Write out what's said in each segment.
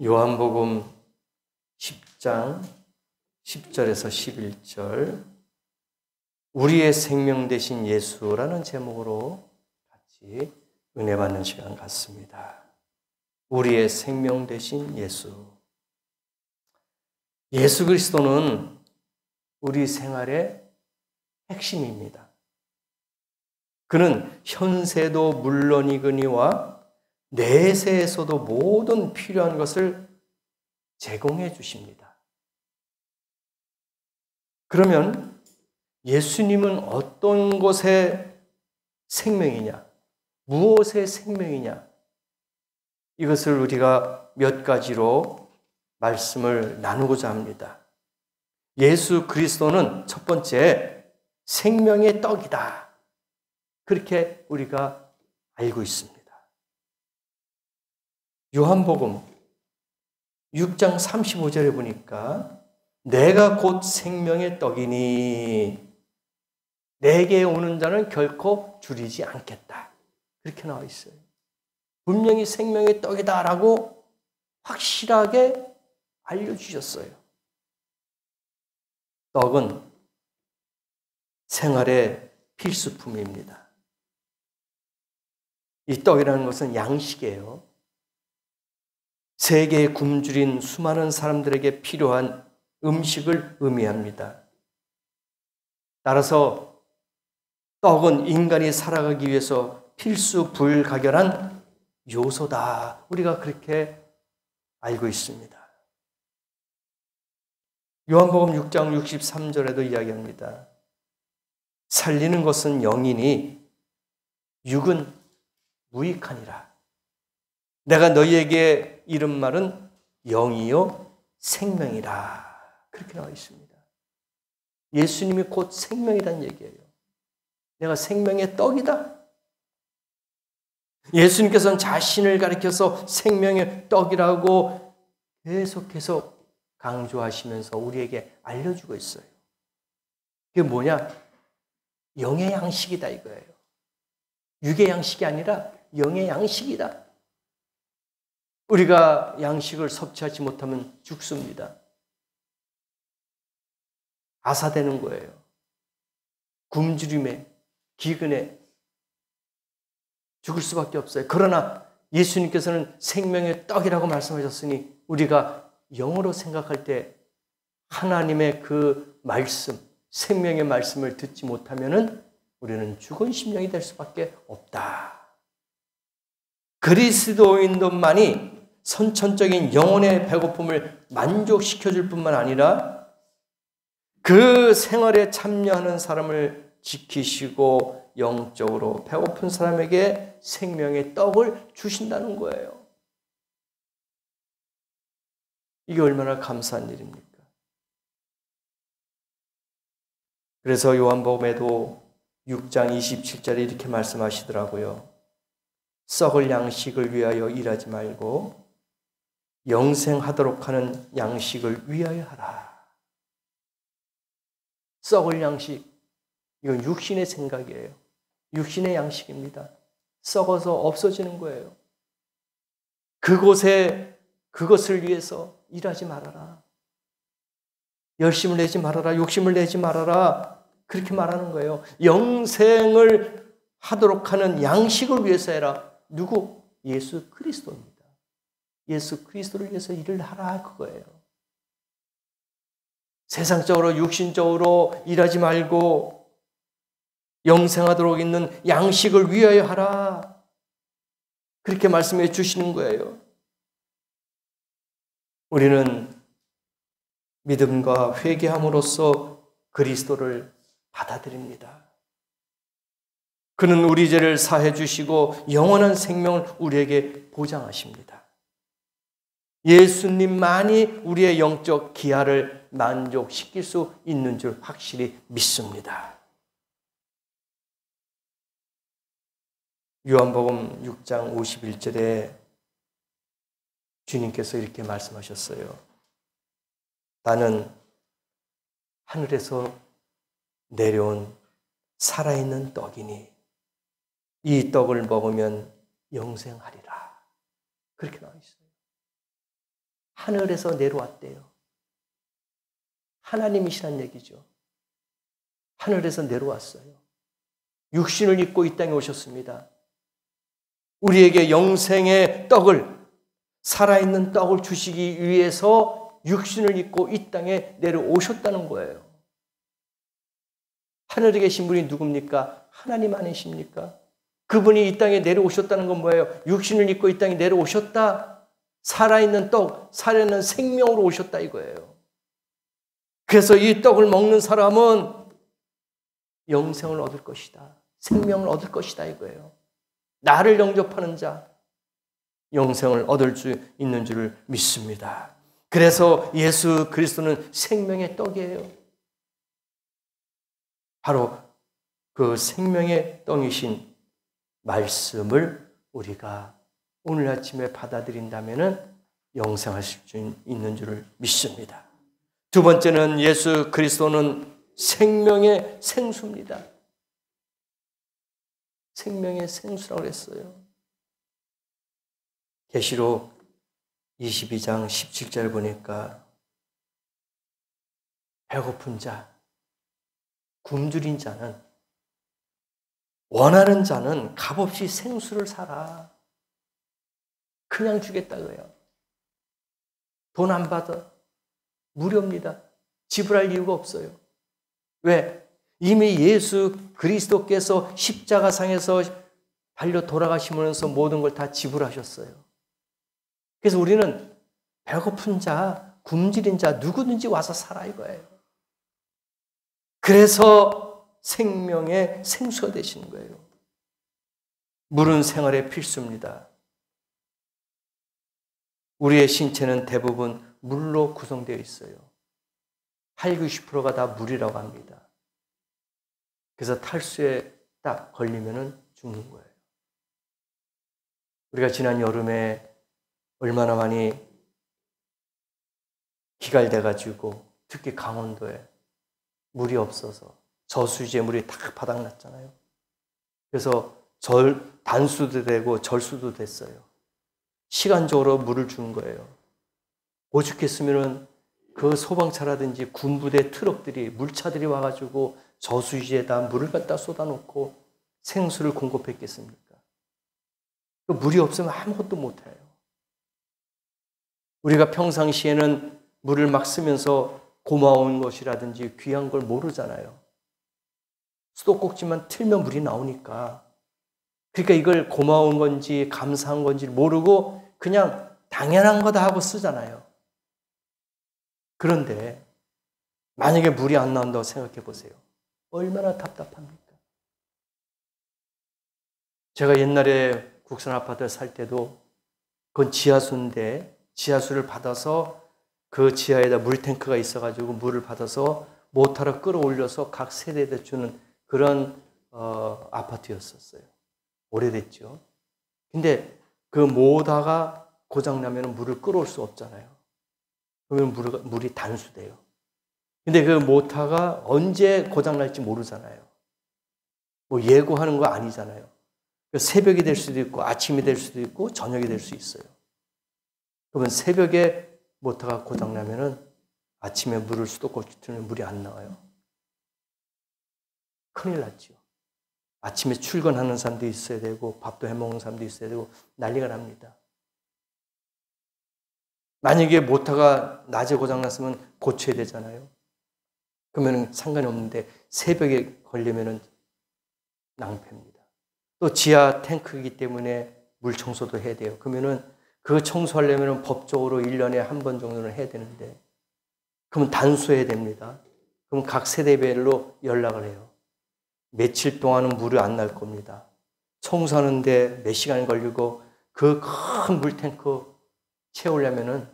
요한복음 10장 10절에서 11절 우리의 생명 되신 예수라는 제목으로 같이 은혜 받는 시간 갖습니다. 우리의 생명 되신 예수. 예수 그리스도는 우리 생활의 핵심입니다. 그는 현세도 물론이거니와 내세에서도 모든 필요한 것을 제공해 주십니다. 그러면 예수님은 어떤 것의 생명이냐? 무엇의 생명이냐? 이것을 우리가 몇 가지로 말씀을 나누고자 합니다. 예수 그리스도는 첫 번째 생명의 떡이다. 그렇게 우리가 알고 있습니다. 요한복음 6장 35절에 보니까 내가 곧 생명의 떡이니 내게 오는 자는 결코 줄이지 않겠다. 그렇게 나와 있어요. 분명히 생명의 떡이다라고 확실하게 알려주셨어요. 떡은 생활의 필수품입니다. 이 떡이라는 것은 양식이에요. 세계에 굶주린 수많은 사람들에게 필요한 음식을 의미합니다. 따라서 떡은 인간이 살아가기 위해서 필수 불가결한 요소다. 우리가 그렇게 알고 있습니다. 요한복음 6장 63절에도 이야기합니다. 살리는 것은 영이니 육은 무익하니라. 내가 너희에게 이른 말은 영이요 생명이라. 그렇게 나와 있습니다. 예수님이 곧 생명이라는 얘기예요. 내가 생명의 떡이다. 예수님께서는 자신을 가리켜서 생명의 떡이라고 계속해서 강조하시면서 우리에게 알려주고 있어요. 그게 뭐냐? 영의 양식이다 이거예요. 육의 양식이 아니라 영의 양식이다. 우리가 양식을 섭취하지 못하면 죽습니다. 아사되는 거예요. 굶주림에, 기근에 죽을 수밖에 없어요. 그러나 예수님께서는 생명의 떡이라고 말씀하셨으니 우리가 영으로 생각할 때 하나님의 그 말씀, 생명의 말씀을 듣지 못하면 우리는 죽은 심령이 될 수밖에 없다. 그리스도인들만이 선천적인 영혼의 배고픔을 만족시켜줄 뿐만 아니라 그 생활에 참여하는 사람을 지키시고 영적으로 배고픈 사람에게 생명의 떡을 주신다는 거예요. 이게 얼마나 감사한 일입니까? 그래서 요한복음에도 6장 27절에 이렇게 말씀하시더라고요. 썩을 양식을 위하여 일하지 말고 영생하도록 하는 양식을 위하여 하라. 썩을 양식, 이건 육신의 생각이에요. 육신의 양식입니다. 썩어서 없어지는 거예요. 그것을 위해서 일하지 말아라. 열심을 내지 말아라. 욕심을 내지 말아라. 그렇게 말하는 거예요. 영생을 하도록 하는 양식을 위해서 해라. 누구? 예수 그리스도입니다. 예수 그리스도를 위해서 일을 하라 그거예요. 세상적으로 육신적으로 일하지 말고 영생하도록 있는 양식을 위하여 하라. 그렇게 말씀해 주시는 거예요. 우리는 믿음과 회개함으로써 그리스도를 받아들입니다. 그는 우리 죄를 사해 주시고 영원한 생명을 우리에게 보장하십니다. 예수님만이 우리의 영적 기하를 만족시킬 수 있는 줄 확실히 믿습니다. 요한복음 6장 51절에 주님께서 이렇게 말씀하셨어요. 나는 하늘에서 내려온 살아있는 떡이니 이 떡을 먹으면 영생하리라. 그렇게 나와 있어요. 하늘에서 내려왔대요. 하나님이시란 얘기죠. 하늘에서 내려왔어요. 육신을 입고 이 땅에 오셨습니다. 우리에게 영생의 떡을, 살아있는 떡을 주시기 위해서 육신을 입고 이 땅에 내려오셨다는 거예요. 하늘에 계신 분이 누굽니까? 하나님 아니십니까? 그분이 이 땅에 내려오셨다는 건 뭐예요? 육신을 입고 이 땅에 내려오셨다. 살아있는 떡, 살아있는 생명으로 오셨다 이거예요. 그래서 이 떡을 먹는 사람은 영생을 얻을 것이다. 생명을 얻을 것이다 이거예요. 나를 영접하는 자, 영생을 얻을 수 있는 줄을 믿습니다. 그래서 예수 그리스도는 생명의 떡이에요. 바로 그 생명의 떡이신 말씀을 우리가 오늘 아침에 받아들인다면 영생하실 수 있는 줄을 믿습니다. 두 번째는 예수 그리스도는 생명의 생수입니다. 생명의 생수라고 했어요. 계시록 22장 17절 보니까 배고픈 자, 굶주린 자는, 원하는 자는 값없이 생수를 사라. 그냥 주겠다고요. 돈 안 받아. 무료입니다. 지불할 이유가 없어요. 왜? 이미 예수 그리스도께서 십자가상에서 달려 돌아가시면서 모든 걸 다 지불하셨어요. 그래서 우리는 배고픈 자, 굶주린 자 누구든지 와서 살아 이거예요. 그래서 생명의 생수가 되시는 거예요. 물은 생활의 필수입니다. 우리의 신체는 대부분 물로 구성되어 있어요. 80, 90%가 다 물이라고 합니다. 그래서 탈수에 딱 걸리면 죽는 거예요. 우리가 지난 여름에 얼마나 많이 기갈돼가지고 특히 강원도에 물이 없어서 저수지에 물이 다 바닥났잖아요. 그래서 단수도 되고 절수도 됐어요. 시간적으로 물을 준 거예요. 오죽했으면 그 소방차라든지 군부대 트럭들이, 물차들이 와가지고 저수지에다 물을 갖다 쏟아놓고 생수를 공급했겠습니까? 그 물이 없으면 아무것도 못해요. 우리가 평상시에는 물을 막 쓰면서 고마운 것이라든지 귀한 걸 모르잖아요. 수도꼭지만 틀면 물이 나오니까. 그러니까 이걸 고마운 건지 감사한 건지 모르고 그냥 당연한 거다 하고 쓰잖아요. 그런데 만약에 물이 안 나온다고 생각해 보세요. 얼마나 답답합니까? 제가 옛날에 국산 아파트 살 때도 그건 지하수인데 지하수를 받아서 그 지하에다 물탱크가 있어가지고 물을 받아서 모터로 끌어올려서 각 세대에 주는 그런 아파트였었어요. 오래됐죠. 근데 그 모터가 고장나면 물을 끌어올 수 없잖아요. 그러면 물이 단수돼요. 근데 그 모터가 언제 고장날지 모르잖아요. 뭐 예고하는 거 아니잖아요. 새벽이 될 수도 있고 아침이 될 수도 있고 저녁이 될 수 있어요. 그러면 새벽에 모터가 고장나면 아침에 물을 수도꼭지 틀면 물이 안 나와요. 큰일 났죠. 아침에 출근하는 사람도 있어야 되고 밥도 해먹는 사람도 있어야 되고 난리가 납니다. 만약에 모터가 낮에 고장났으면 고쳐야 되잖아요. 그러면 상관이 없는데 새벽에 걸리면 낭패입니다. 또 지하 탱크이기 때문에 물 청소도 해야 돼요. 그러면은 그 청소하려면 법적으로 1년에 한 번 정도는 해야 되는데 그러면 단수해야 됩니다. 그럼 각 세대별로 연락을 해요. 며칠 동안은 물이 안 날 겁니다. 청소하는데 몇 시간 걸리고 그 큰 물탱크 채우려면은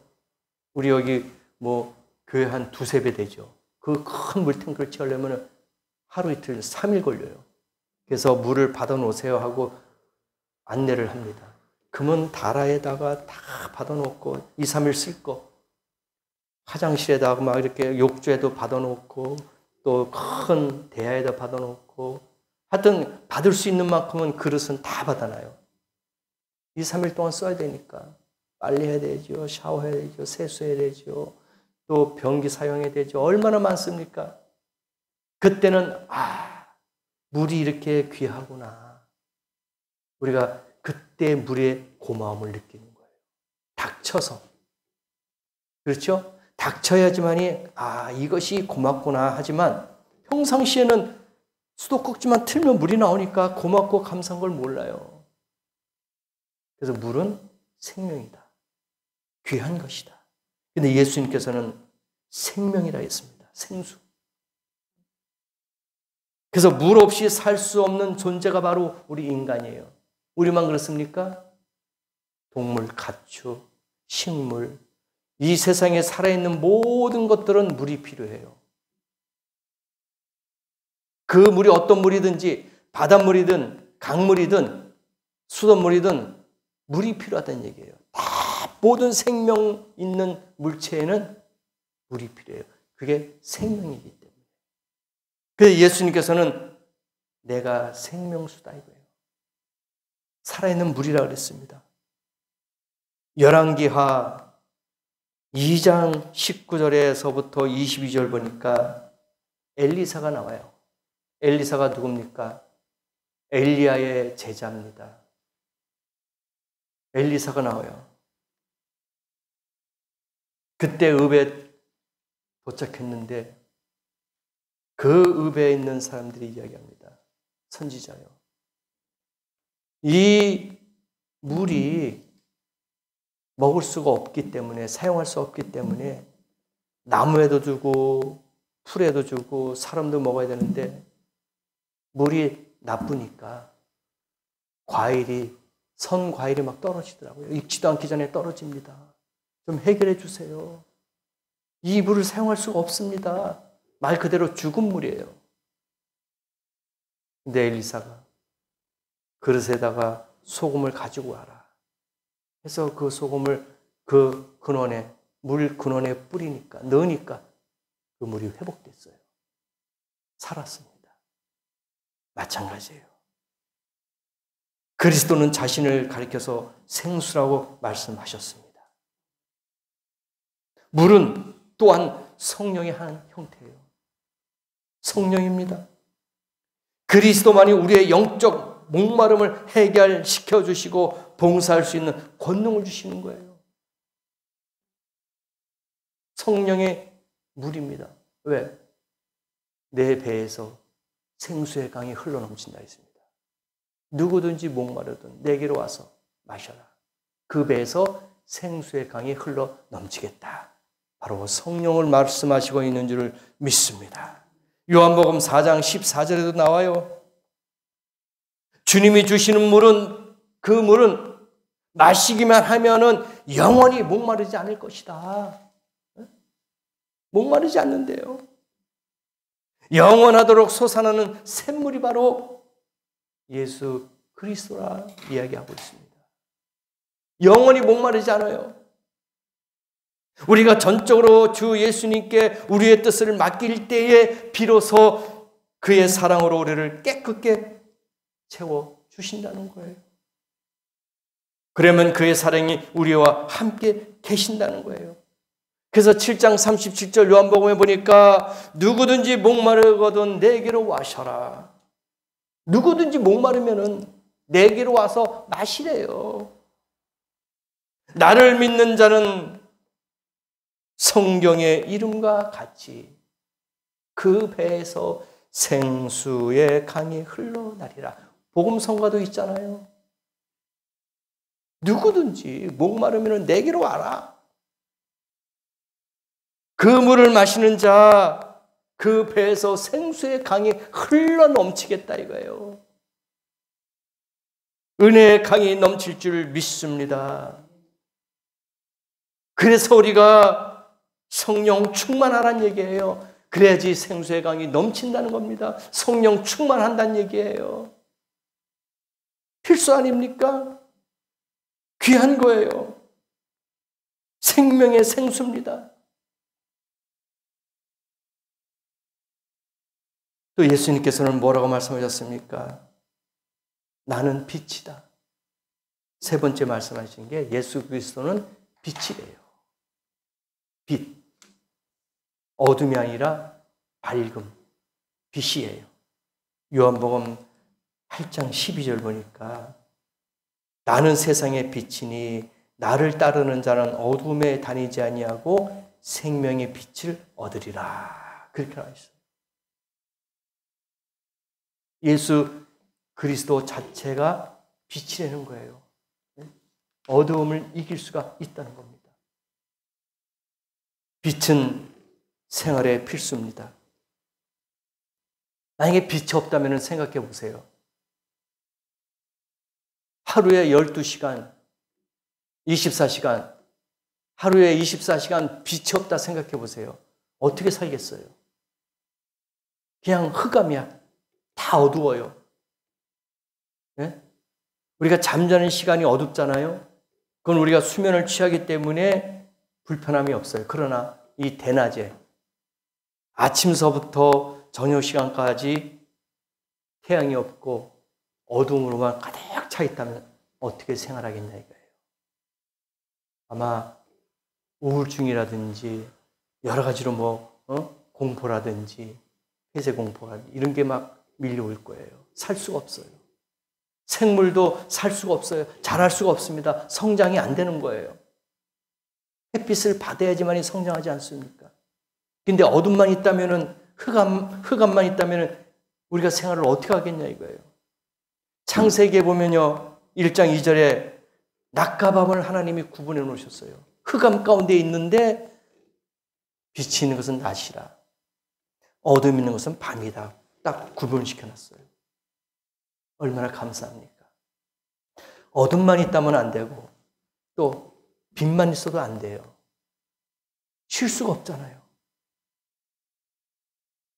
우리 여기 뭐 교회 한 두세 배 되죠. 그 큰 물탱크를 채우려면 하루 이틀 3일 걸려요. 그래서 물을 받아 놓으세요 하고 안내를 합니다. 그러면 다라에다가 다 받아 놓고 2, 3일 쓸 거. 화장실에다가 막 이렇게 욕조에도 받아 놓고 또 큰 대야에다 받아 놓고 하여튼 받을 수 있는 만큼은 그릇은 다 받아놔요. 2, 3일 동안 써야 되니까. 빨래해야 되죠. 샤워해야 되죠. 세수해야 되죠. 또 변기 사용해야 되죠. 얼마나 많습니까? 그때는 물이 이렇게 귀하구나. 우리가 그때 물의 고마움을 느끼는 거예요. 닥쳐서. 그렇죠? 닥쳐야지만이 이것이 고맙구나 하지만 평상시에는 수도꼭지만 틀면 물이 나오니까 고맙고 감사한 걸 몰라요. 그래서 물은 생명이다. 귀한 것이다. 근데 예수님께서는 생명이라 했습니다. 생수. 그래서 물 없이 살 수 없는 존재가 바로 우리 인간이에요. 우리만 그렇습니까? 동물, 가축, 식물, 이 세상에 살아있는 모든 것들은 물이 필요해요. 그 물이 어떤 물이든지 바닷물이든 강물이든 수돗물이든 물이 필요하다는 얘기예요. 다 모든 생명 있는 물체에는 물이 필요해요. 그게 생명이기 때문에. 그래서 예수님께서는 내가 생명수다 이거예요. 살아있는 물이라고 그랬습니다. 열왕기하 2장 19절에서부터 22절 보니까 엘리사가 나와요. 엘리사가 누굽니까? 엘리야의 제자입니다. 엘리사가 나와요. 그때 읍에 도착했는데 그 읍에 있는 사람들이 이야기합니다. 선지자요. 이 물이 먹을 수가 없기 때문에, 사용할 수 없기 때문에 나무에도 주고 풀에도 주고 사람도 먹어야 되는데 물이 나쁘니까 선 과일이 막 떨어지더라고요. 익지도 않기 전에 떨어집니다. 좀 해결해 주세요. 이 물을 사용할 수가 없습니다. 말 그대로 죽은 물이에요. 근데 엘리사가 그릇에다가 소금을 가지고 와라. 해서 그 소금을 그 근원에, 물 근원에 넣으니까 그 물이 회복됐어요. 살았습니다. 마찬가지예요. 그리스도는 자신을 가리켜서 생수라고 말씀하셨습니다. 물은 또한 성령의 한 형태예요. 성령입니다. 그리스도만이 우리의 영적 목마름을 해결시켜 주시고 봉사할 수 있는 권능을 주시는 거예요. 성령의 물입니다. 왜? 내 배에서 생수의 강이 흘러넘친다 했습니다. 누구든지 목마르든 내게로 와서 마셔라. 그 배에서 생수의 강이 흘러넘치겠다. 바로 성령을 말씀하시고 있는 줄을 믿습니다. 요한복음 4장 14절에도 나와요. 주님이 주시는 물은, 그 물은 마시기만 하면은 영원히 목마르지 않을 것이다. 목마르지 않는데요. 영원하도록 솟아나는 샘물이 바로 예수 그리스도라 이야기하고 있습니다. 영원히 목마르지 않아요. 우리가 전적으로 주 예수님께 우리의 뜻을 맡길 때에 비로소 그의 사랑으로 우리를 깨끗게 채워주신다는 거예요. 그러면 그의 사랑이 우리와 함께 계신다는 거예요. 그래서 7장 37절 요한복음에 보니까 누구든지 목마르거든 내게로 와셔라. 누구든지 목마르면은 내게로 와서 마시래요. 나를 믿는 자는 성경의 이름과 같이 그 배에서 생수의 강이 흘러나리라. 복음성가도 있잖아요. 누구든지 목마르면 내게로 와라. 그 물을 마시는 자, 그 배에서 생수의 강이 흘러넘치겠다 이거예요. 은혜의 강이 넘칠 줄 믿습니다. 그래서 우리가 성령 충만하라는 얘기예요. 그래야지 생수의 강이 넘친다는 겁니다. 성령 충만한다는 얘기예요. 필수 아닙니까? 귀한 거예요. 생명의 생수입니다. 또 예수님께서는 뭐라고 말씀하셨습니까? 나는 빛이다. 세 번째 말씀하신 게 예수 그리스도는 빛이래요. 빛. 어둠이 아니라 밝음. 빛이에요. 요한복음 8장 12절 보니까 나는 세상의 빛이니 나를 따르는 자는 어둠에 다니지 아니하고 생명의 빛을 얻으리라. 그렇게 나와 있어요. 예수 그리스도 자체가 빛이라는 거예요. 어두움을 이길 수가 있다는 겁니다. 빛은 생활의 필수입니다. 만약에 빛이 없다면 생각해 보세요. 하루에 12시간, 24시간, 하루에 24시간 빛이 없다 생각해 보세요. 어떻게 살겠어요? 그냥 흑암이야. 다 어두워요. 네? 우리가 잠자는 시간이 어둡잖아요. 그건 우리가 수면을 취하기 때문에 불편함이 없어요. 그러나 이 대낮에 아침서부터 저녁 시간까지 태양이 없고 어둠으로만 가득 차 있다면 어떻게 생활하겠냐 이거예요. 아마 우울증이라든지 여러 가지로 공포라든지 폐쇄 공포가 이런 게 막 밀려올 거예요. 살 수가 없어요. 생물도 살 수가 없어요. 자랄 수가 없습니다. 성장이 안 되는 거예요. 햇빛을 받아야지만이 성장하지 않습니까? 근데 어둠만 있다면은 흑암만 있다면은 우리가 생활을 어떻게 하겠냐 이거예요. 창세기에 보면요. 1장 2절에 낮과 밤을 하나님이 구분해 놓으셨어요. 흑암 가운데 있는데 빛이 있는 것은 낮이라. 어둠이 있는 것은 밤이다. 딱 구분시켜 놨어요. 얼마나 감사합니까? 어둠만 있다면 안 되고 또 빛만 있어도 안 돼요. 쉴 수가 없잖아요.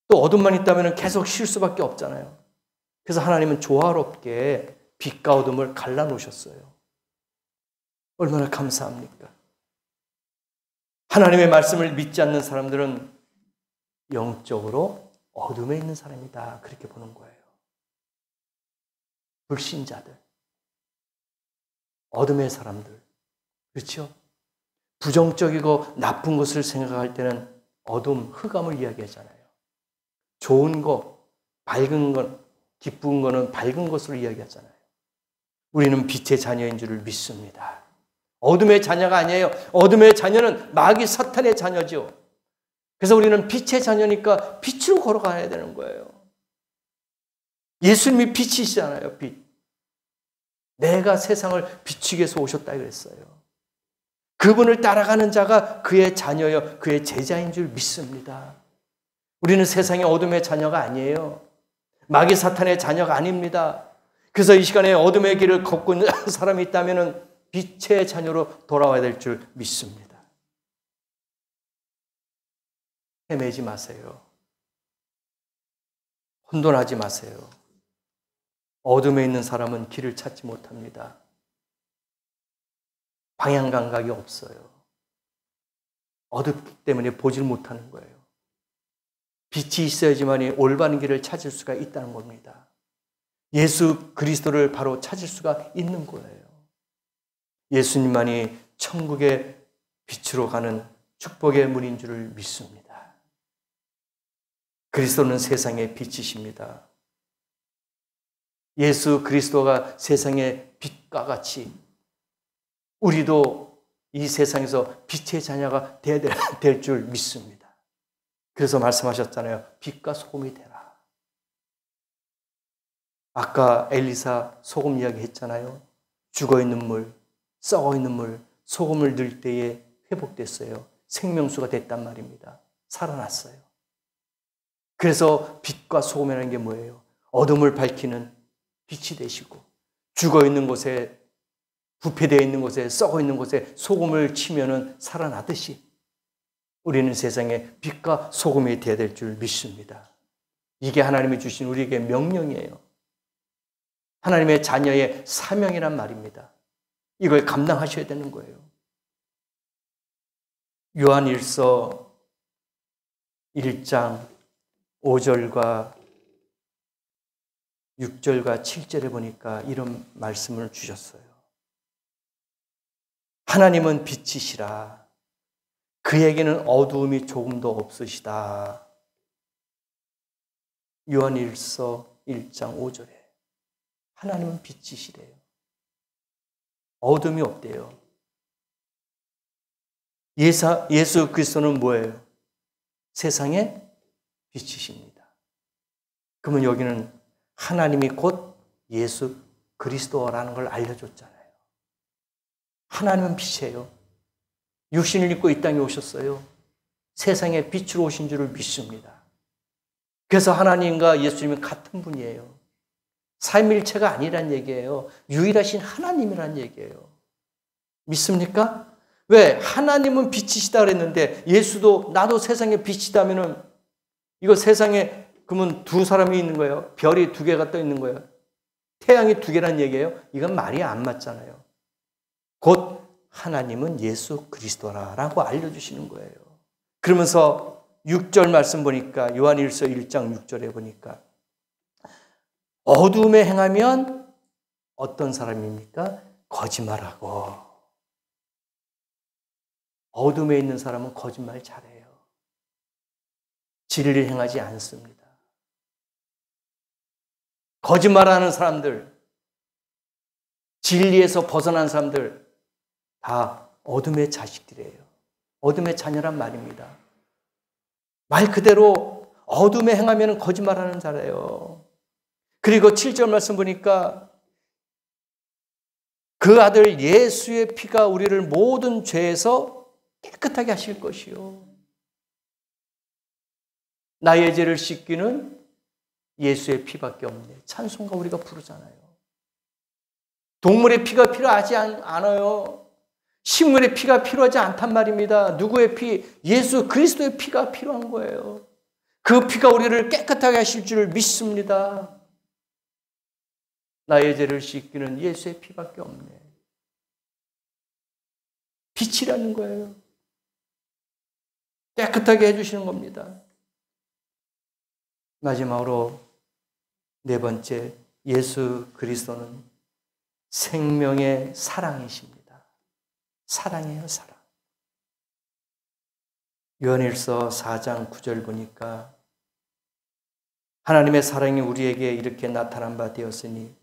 또 어둠만 있다면 계속 쉴 수밖에 없잖아요. 그래서 하나님은 조화롭게 빛과 어둠을 갈라놓으셨어요. 얼마나 감사합니까? 하나님의 말씀을 믿지 않는 사람들은 영적으로 어둠에 있는 사람이다. 그렇게 보는 거예요. 불신자들, 어둠의 사람들, 그렇죠? 부정적이고 나쁜 것을 생각할 때는 어둠, 흑암을 이야기하잖아요. 좋은 것, 밝은 것, 기쁜 거는 밝은 것으로 이야기하잖아요. 우리는 빛의 자녀인 줄을 믿습니다. 어둠의 자녀가 아니에요. 어둠의 자녀는 마귀 사탄의 자녀죠. 그래서 우리는 빛의 자녀니까 빛으로 걸어가야 되는 거예요. 예수님이 빛이시잖아요. 빛. 내가 세상을 비추기 위해서 오셨다 그랬어요. 그분을 따라가는 자가 그의 자녀요, 그의 제자인 줄 믿습니다. 우리는 세상의 어둠의 자녀가 아니에요. 마귀 사탄의 자녀가 아닙니다. 그래서 이 시간에 어둠의 길을 걷고 있는 사람이 있다면 빛의 자녀로 돌아와야 될 줄 믿습니다. 헤매지 마세요. 혼돈하지 마세요. 어둠에 있는 사람은 길을 찾지 못합니다. 방향 감각이 없어요. 어둡기 때문에 보질 못하는 거예요. 빛이 있어야지만이 올바른 길을 찾을 수가 있다는 겁니다. 예수 그리스도를 바로 찾을 수가 있는 거예요. 예수님만이 천국의 빛으로 가는 축복의 문인 줄을 믿습니다. 그리스도는 세상의 빛이십니다. 예수 그리스도가 세상의 빛과 같이 우리도 이 세상에서 빛의 자녀가 될 줄 믿습니다. 그래서 말씀하셨잖아요. 빛과 소금이 되라. 아까 엘리사 소금 이야기 했잖아요. 죽어있는 물, 썩어있는 물, 소금을 넣을 때에 회복됐어요. 생명수가 됐단 말입니다. 살아났어요. 그래서 빛과 소금이라는 게 뭐예요? 어둠을 밝히는 빛이 되시고 죽어있는 곳에, 부패되어 있는 곳에, 썩어있는 곳에 소금을 치면은 살아나듯이 우리는 세상에 빛과 소금이 되어야 될 줄 믿습니다. 이게 하나님이 주신 우리에게 명령이에요. 하나님의 자녀의 사명이란 말입니다. 이걸 감당하셔야 되는 거예요. 요한일서 1장 5절과 6절과 7절에 보니까 이런 말씀을 주셨어요. 하나님은 빛이시라. 그에게는 어두움이 조금도 없으시다. 요한일서 1장 5절에 하나님은 빛이시래요. 어둠이 없대요. 예수 그리스도는 뭐예요? 세상의 빛이십니다. 그러면 여기는 하나님이 곧 예수 그리스도라는 걸 알려줬잖아요. 하나님은 빛이에요. 육신을 입고 이 땅에 오셨어요. 세상의 빛으로 오신 줄을 믿습니다. 그래서 하나님과 예수님은 같은 분이에요. 삼위일체가 아니란 얘기예요. 유일하신 하나님이란 얘기예요. 믿습니까? 왜? 하나님은 빛이시다 그랬는데 예수도 나도 세상의 빛이다면은 이거 세상에 그러면 두 사람이 있는 거예요. 별이 두 개가 떠 있는 거예요. 태양이 두 개란 얘기예요. 이건 말이 안 맞잖아요. 곧 하나님은 예수 그리스도라고 알려주시는 거예요. 그러면서 6절 말씀 보니까 요한일서 1장 6절에 보니까 어둠에 행하면 어떤 사람입니까? 거짓말하고. 어둠에 있는 사람은 거짓말 잘해요. 진리를 행하지 않습니다. 거짓말하는 사람들, 진리에서 벗어난 사람들 다 어둠의 자식들이에요. 어둠의 자녀란 말입니다. 말 그대로 어둠에 행하면 거짓말하는 자래요. 그리고 7절 말씀 보니까 그 아들 예수의 피가 우리를 모든 죄에서 깨끗하게 하실 것이요. 나의 죄를 씻기는 예수의 피밖에 없네. 찬송가 우리가 부르잖아요. 동물의 피가 필요하지 않아요. 식물의 피가 필요하지 않단 말입니다. 누구의 피? 예수 그리스도의 피가 필요한 거예요. 그 피가 우리를 깨끗하게 하실 줄 믿습니다. 나의 죄를 씻기는 예수의 피밖에 없네. 빛이라는 거예요. 깨끗하게 해주시는 겁니다. 마지막으로 네 번째, 예수 그리스도는 생명의 사랑이십니다. 사랑이에요, 사랑. 요한일서 4장 9절 보니까 하나님의 사랑이 우리에게 이렇게 나타난 바 되었으니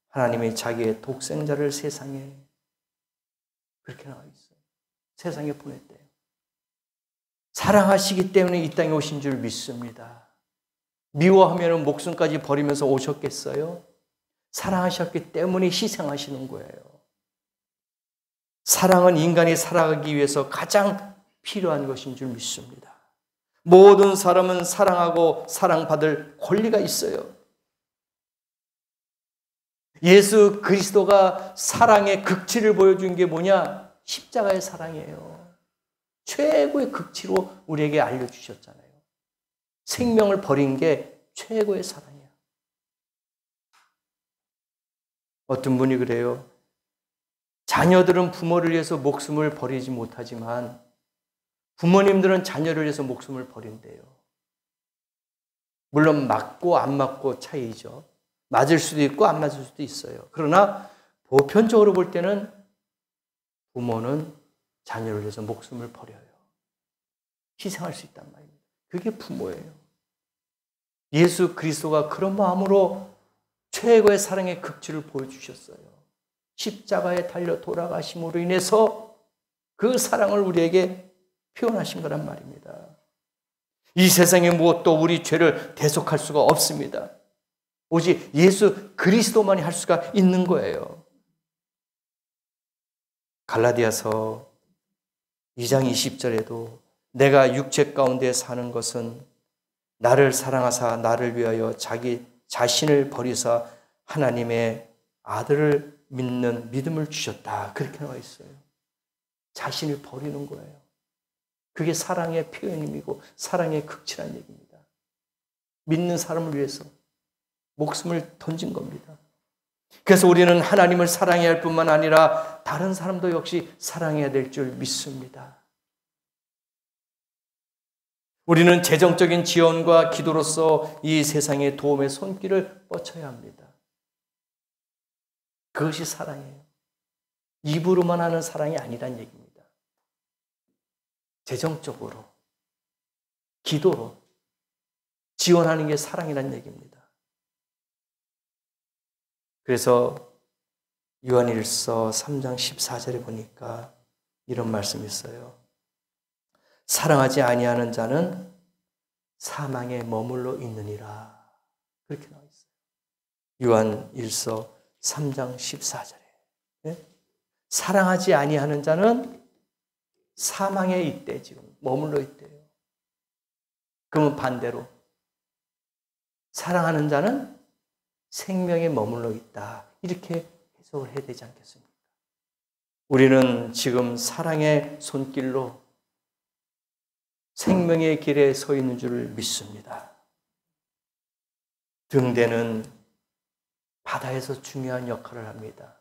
하나님이 자기의 독생자를 세상에 그렇게 나와 있어요. 세상에 보냈대요. 사랑하시기 때문에 이 땅에 오신 줄 믿습니다. 미워하면 목숨까지 버리면서 오셨겠어요? 사랑하셨기 때문에 희생하시는 거예요. 사랑은 인간이 살아가기 위해서 가장 필요한 것인 줄 믿습니다. 모든 사람은 사랑하고 사랑받을 권리가 있어요. 예수 그리스도가 사랑의 극치를 보여준 게 뭐냐? 십자가의 사랑이에요. 최고의 극치로 우리에게 알려주셨잖아요. 생명을 버린 게 최고의 사랑이야. 어떤 분이 그래요. 자녀들은 부모를 위해서 목숨을 버리지 못하지만 부모님들은 자녀를 위해서 목숨을 버린대요. 물론 맞고 안 맞고 차이죠. 맞을 수도 있고 안 맞을 수도 있어요. 그러나 보편적으로 볼 때는 부모는 자녀를 위해서 목숨을 버려요. 희생할 수 있단 말입니다. 그게 부모예요. 예수 그리스도가 그런 마음으로 최고의 사랑의 극치를 보여주셨어요. 십자가에 달려 돌아가심으로 인해서 그 사랑을 우리에게 표현하신 거란 말입니다. 이 세상에 무엇도 우리 죄를 대속할 수가 없습니다. 오직 예수 그리스도만이 할 수가 있는 거예요. 갈라디아서 2장 20절에도 내가 육체 가운데 사는 것은 나를 사랑하사 나를 위하여 자기 자신을 버리사 하나님의 아들을 믿는 믿음을 주셨다. 그렇게 나와 있어요. 자신을 버리는 거예요. 그게 사랑의 표현이고 사랑의 극치란 얘기입니다. 믿는 사람을 위해서 목숨을 던진 겁니다. 그래서 우리는 하나님을 사랑해야 할 뿐만 아니라 다른 사람도 역시 사랑해야 될 줄 믿습니다. 우리는 재정적인 지원과 기도로서 이 세상의 도움의 손길을 뻗쳐야 합니다. 그것이 사랑이에요. 입으로만 하는 사랑이 아니란 얘기입니다. 재정적으로, 기도로 지원하는 게 사랑이란 얘기입니다. 그래서 요한일서 3장 14절에 보니까 이런 말씀이 있어요. 사랑하지 아니하는 자는 사망에 머물러 있느니라. 그렇게 나와 있어요. 요한일서 3장 14절에. 네? 사랑하지 아니하는 자는 사망에 있대, 지금. 머물러 있대요. 그러면 반대로 사랑하는 자는 생명에 머물러 있다. 이렇게 해석을 해야 되지 않겠습니까? 우리는 지금 사랑의 손길로 생명의 길에 서 있는 줄 믿습니다. 등대는 바다에서 중요한 역할을 합니다.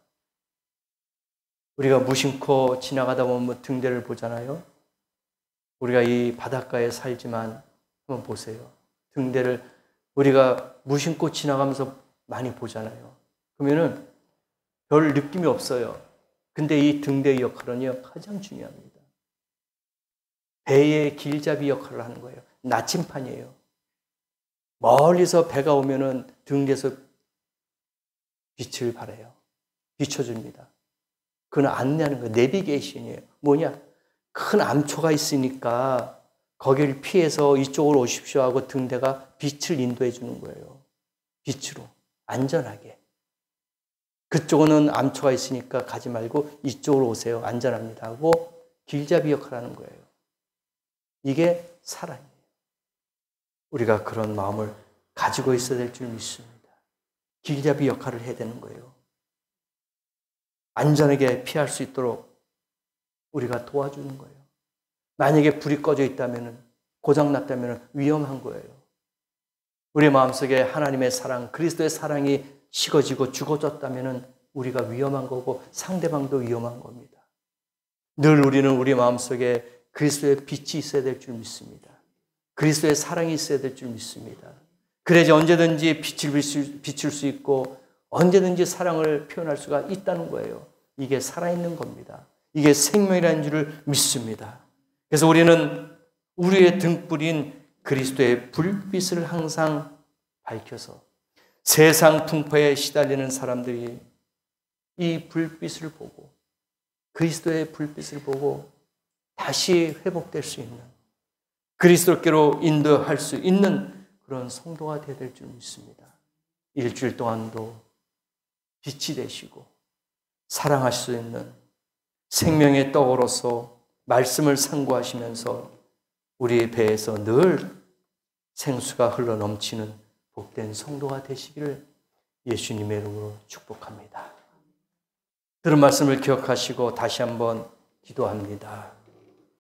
우리가 무심코 지나가다 보면 등대를 보잖아요. 우리가 이 바닷가에 살지만 한번 보세요. 등대를 우리가 무심코 지나가면서 많이 보잖아요. 그러면은 별 느낌이 없어요. 근데 이 등대의 역할은요, 가장 중요합니다. 배의 길잡이 역할을 하는 거예요. 나침판이에요. 멀리서 배가 오면은 등대에서 빛을 발해요. 비춰줍니다. 그건 안내하는 거예요. 내비게이션이에요. 뭐냐? 큰 암초가 있으니까 거기를 피해서 이쪽으로 오십시오 하고 등대가 빛을 인도해 주는 거예요. 빛으로. 안전하게. 그쪽은 암초가 있으니까 가지 말고 이쪽으로 오세요. 안전합니다 하고 길잡이 역할을 하는 거예요. 이게 사랑이에요. 우리가 그런 마음을 가지고 있어야 될 줄 믿습니다. 길잡이 역할을 해야 되는 거예요. 안전하게 피할 수 있도록 우리가 도와주는 거예요. 만약에 불이 꺼져 있다면, 고장났다면 위험한 거예요. 우리 마음속에 하나님의 사랑, 그리스도의 사랑이 식어지고 죽어졌다면 우리가 위험한 거고 상대방도 위험한 겁니다. 늘 우리는 우리 마음속에 그리스도의 빛이 있어야 될 줄 믿습니다. 그리스도의 사랑이 있어야 될 줄 믿습니다. 그래야지 언제든지 빛을 비출 수 있고 언제든지 사랑을 표현할 수가 있다는 거예요. 이게 살아있는 겁니다. 이게 생명이라는 줄을 믿습니다. 그래서 우리는 우리의 등불인 그리스도의 불빛을 항상 밝혀서 세상 풍파에 시달리는 사람들이 이 불빛을 보고 그리스도의 불빛을 보고 다시 회복될 수 있는 그리스도께로 인도할 수 있는 그런 성도가 되어야 될 줄 믿습니다. 일주일 동안도 빛이 되시고 사랑하실 수 있는 생명의 떡으로서 말씀을 상고하시면서 우리의 배에서 늘 생수가 흘러 넘치는 복된 성도가 되시기를 예수님의 이름으로 축복합니다. 들은 말씀을 기억하시고 다시 한번 기도합니다.